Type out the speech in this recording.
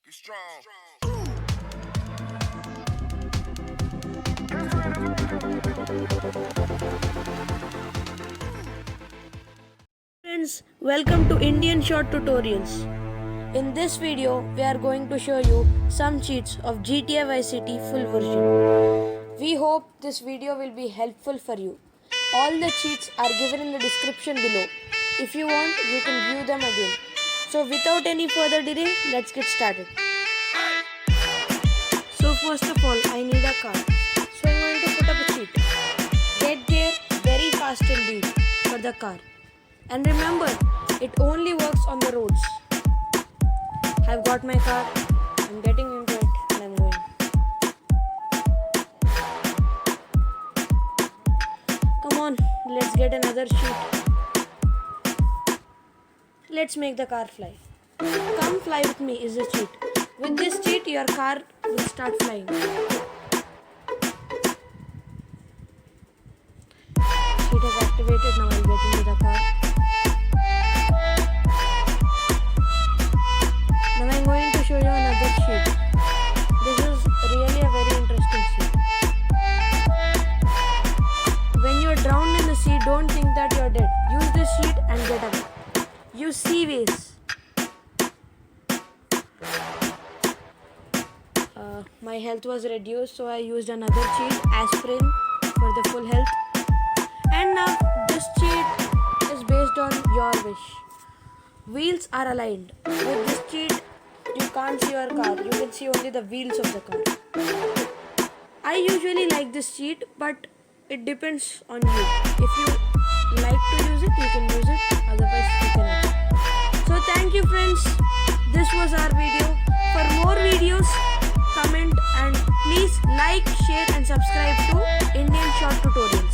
Be strong. Friends, welcome to Indian Short Tutorials. In this video, we are going to show you some cheats of GTA Vice City full version. We hope this video will be helpful for you. All the cheats are given in the description below. If you want, you can view them again. So without any further delay, let's get started. So first of all, I need a car. So I'm going to put up a cheat. Get there very fast indeed for the car. And remember, it only works on the roads. I've got my car, I'm getting into it and I'm going. Come on, let's get another sheet. Let's make the car fly. Come fly with me is a cheat. With this cheat, your car will start flying. Cheat is activated, now I'll get into the car. Now I'm going to show you another sheet. This is really a very interesting sheet. When you're drowned in the sea, don't think that you're dead. Use this sheet and get up. Use seaways. My health was reduced, so I used another cheat, aspirin, for the full health. And now this cheat is based on your wish. Wheels are aligned. With this cheat, you can't see your car. You can see only the wheels of the car. I usually like this cheat, but it depends on you. If you like to use it, you can use it. Otherwise, you cannot. So thank you, friends. This was our video. For more videos, comment and please like, share and subscribe to Indian Short Tutorials.